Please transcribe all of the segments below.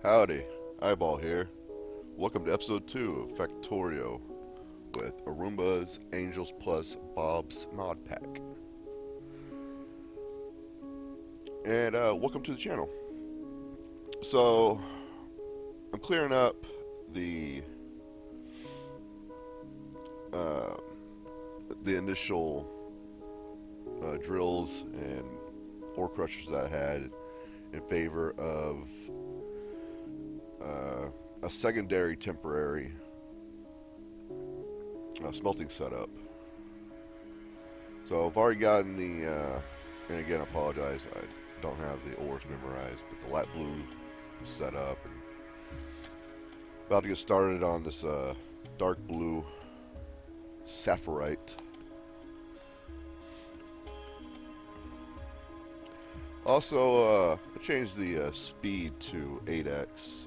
Howdy, Ayebawl here. Welcome to episode 2 of Factorio with Arumba's Angels plus Bob's Mod Pack. And welcome to the channel. So, I'm clearing up the uh, the initial drills and ore crushers that I had in favor of a secondary temporary smelting setup. So I've already gotten the, and again I apologize, I don't have the ores memorized, but the light blue is set up and about to get started on this dark blue sapphirite. Also, I changed the speed to 8x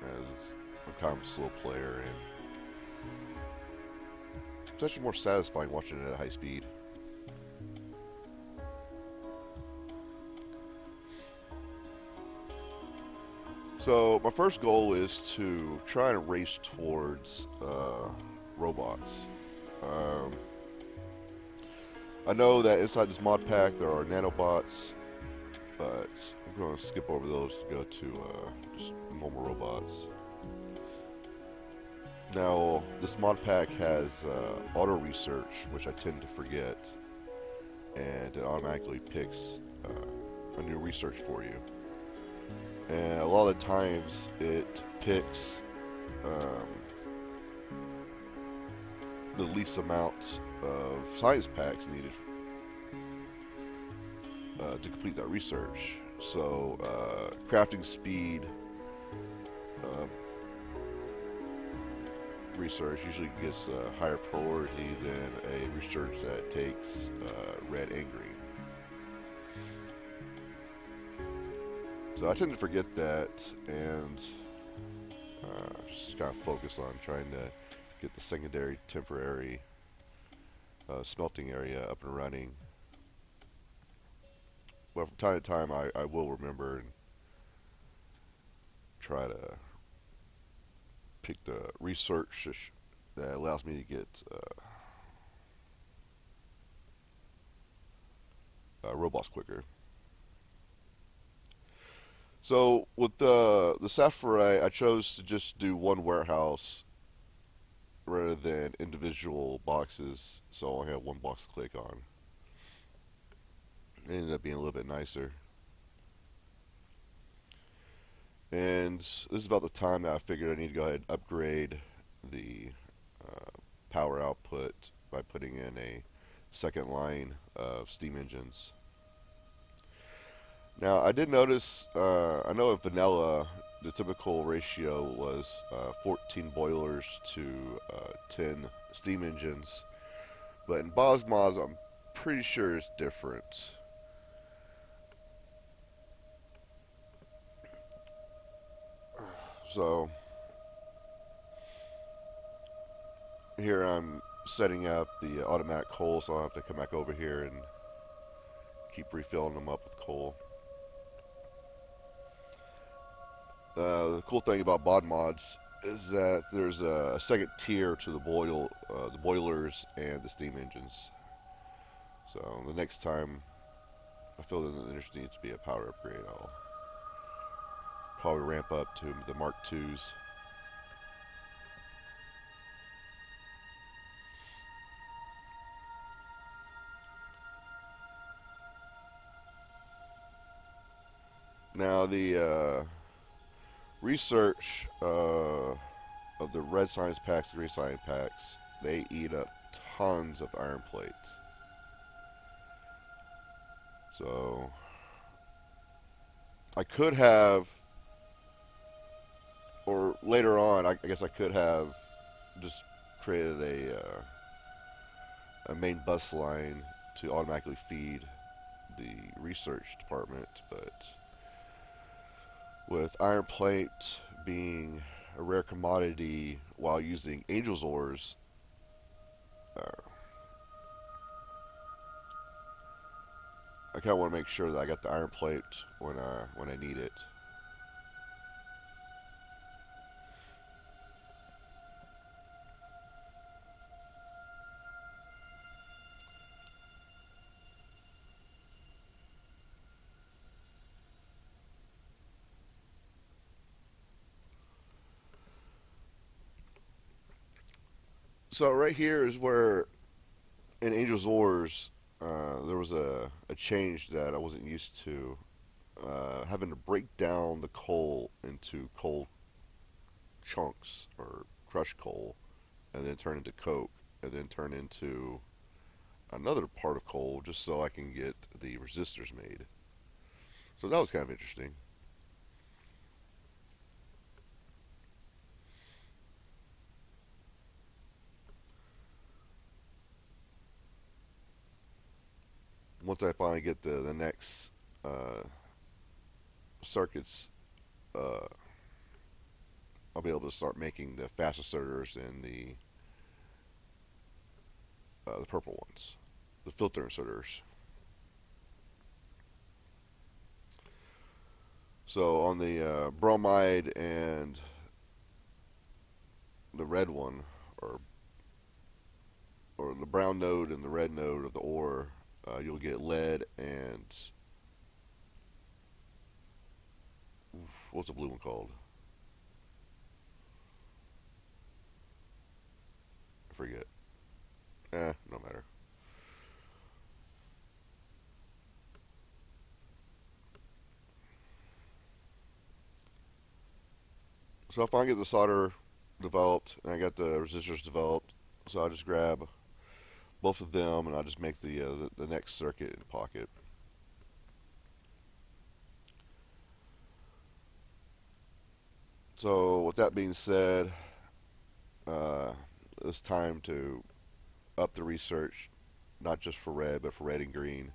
as I'm kind of a slow player, and it's actually more satisfying watching it at high speed. So my first goal is to try and race towards robots. I know that inside this mod pack there are nanobots, but I'm going to skip over those to go to just normal robots. Now, this mod pack has auto research, which I tend to forget, and it automatically picks a new research for you. And a lot of the times it picks the least amount of science packs needed to complete that research. So crafting speed research usually gets a higher priority than a research that takes red and green. So I tend to forget that and just kind of focus on trying to get the secondary temporary smelting area up and running. But from time to time I will remember and try to pick the research that allows me to get robots quicker. So with the sapphirite, I chose to just do one warehouse rather than individual boxes, so I only have one box to click on. It ended up being a little bit nicer. And this is about the time that I figured I need to go ahead and upgrade the power output by putting in a second line of steam engines. Now, I did notice, I know in vanilla, the typical ratio was 14 boilers to 10 steam engines, but in Bosmos, I'm pretty sure it's different. So, here I'm setting up the automatic coal, so I'll have to come back over here and keep refilling them up with coal. The cool thing about bod mods is that there's a second tier to the boilers and the steam engines. So the next time I feel that there needs to be a power upgrade, I'll probably ramp up to the Mark IIs. Now the research of the red science packs, the green science packs, they eat up tons of iron plate. So I could have, or later on, I guess I could have just created a main bus line to automatically feed the research department, but with iron plate being a rare commodity while using angel's ores, I kind of want to make sure that I got the iron plate when I need it. So right here is where in Angel's Ores there was a change that I wasn't used to. Having to break down the coal into coal chunks or crushed coal and then turn into coke and then turn into another part of coal just so I can get the resistors made. So that was kind of interesting. Once I finally get the next uh, circuits, uh, I'll be able to start making the fast inserters and the purple ones, the filter inserters. So on the bromide and the red one, or or the brown node and the red node of the ore, you'll get lead and what's the blue one called? I forget. No matter. So if I get the solder developed and I got the resistors developed, so I'll just grab both of them and I'll just make the next circuit in the pocket. So with that being said, uh, it's time to up the research, not just for red, but for red and green.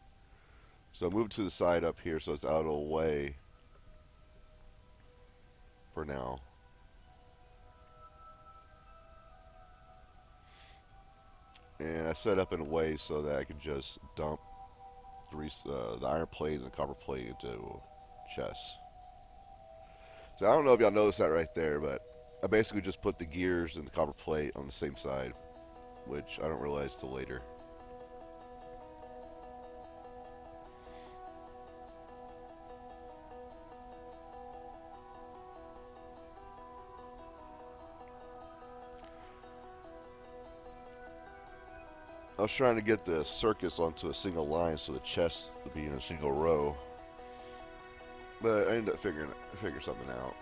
So move to the side up here so it's out of the way for now. And I set up in a way so that I can just dump the iron plate and the copper plate into chests. So I don't know if y'all noticed that right there, but I basically just put the gears and the copper plate on the same side, which I don't realize till later. I was trying to get the circuits onto a single line so the chests would be in a single row, but I ended up figuring something out.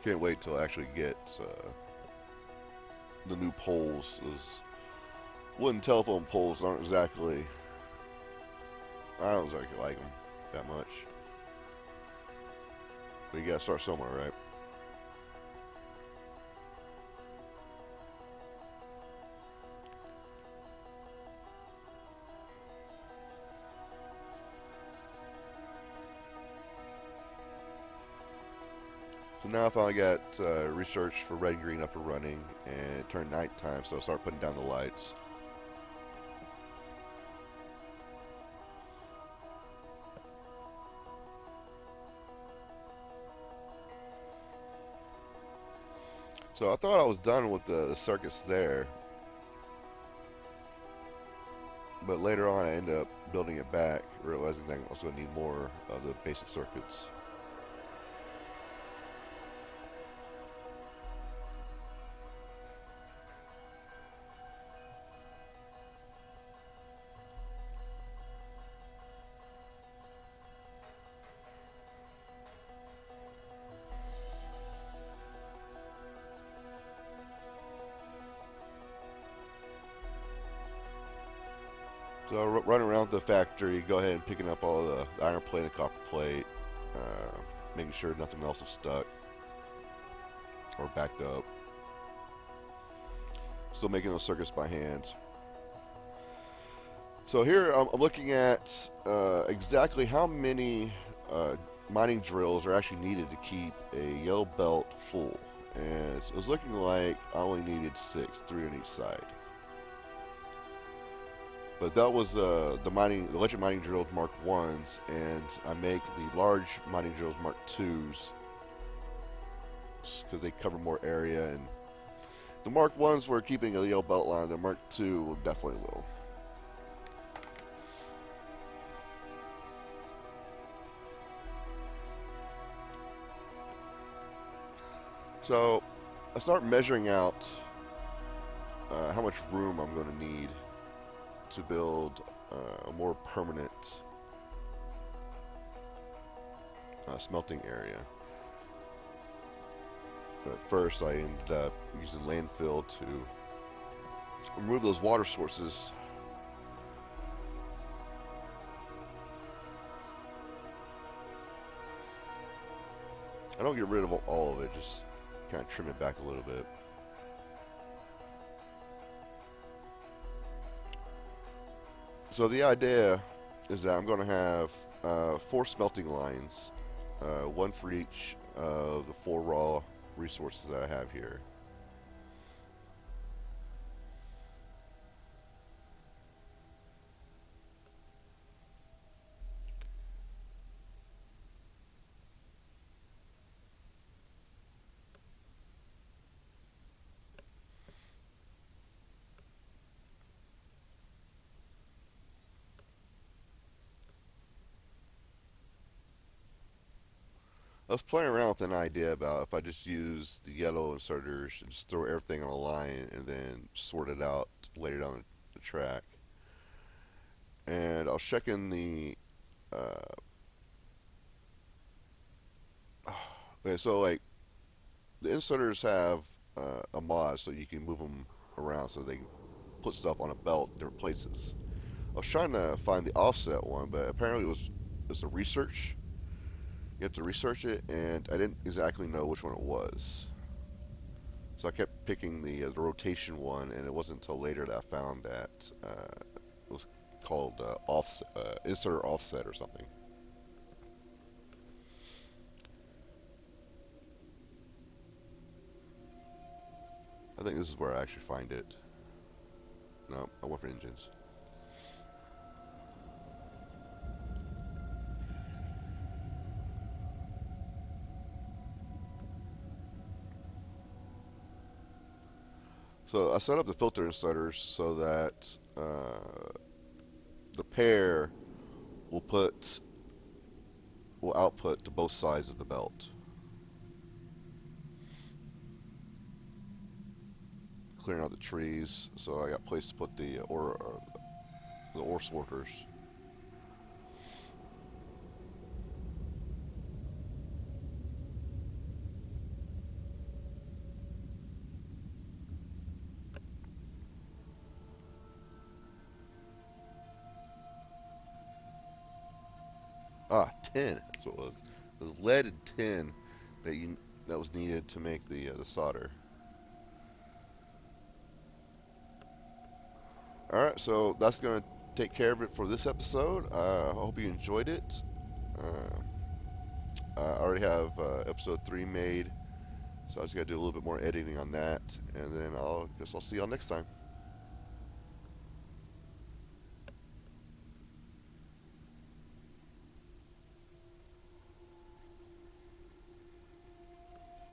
Can't wait till I actually get the new poles. Those wooden telephone poles aren't exactly. I don't exactly like them that much. But you gotta start somewhere, right? So now I finally got research for red and green up and running, and it turned nighttime, so I started putting down the lights. So I thought I was done with the circuits there, but later on I ended up building it back, realizing that I was going to need more of the basic circuits. So running around the factory, go ahead and picking up all the iron plate and copper plate, uh, making sure nothing else is stuck or backed up. Still making those circuits by hand. So here I'm looking at exactly how many mining drills are actually needed to keep a yellow belt full. And it was looking like I only needed 6, 3 on each side. But that was the electric mining drills Mark 1s, and I make the large mining drills Mark 2s Marks because they cover more area, and the Mark 1s were keeping a yellow belt line. The Mark 2 definitely will. So I start measuring out how much room I'm going to need to build a more permanent smelting area. At first, I ended up using landfill to remove those water sources. I don't get rid of all of it, just kind of trim it back a little bit. So the idea is that I'm going to have 4 smelting lines, one for each of the 4 raw resources that I have here. I was playing around with an idea about if I just use the yellow inserters and just throw everything on a line and then sort it out later down the track. And I was checking the okay, so like the inserters have a mod so you can move them around so they can put stuff on a belt in different places. I was trying to find the offset one, but apparently it's a research. You have to research it, and I didn't exactly know which one it was. So I kept picking the rotation one, and it wasn't until later that I found that it was called offset, insert offset or something. I think this is where I actually find it. No, I went for engines. So I set up the filter inserters so that the pair will output to both sides of the belt. Clearing out the trees, so I got place to put the ore sorters. Ah, tin. That's what it was. It was lead and tin that was needed to make the solder. All right, so that's gonna take care of it for this episode. I hope you enjoyed it. I already have episode 3 made, so I just gotta do a little bit more editing on that, and then I'll see y'all next time.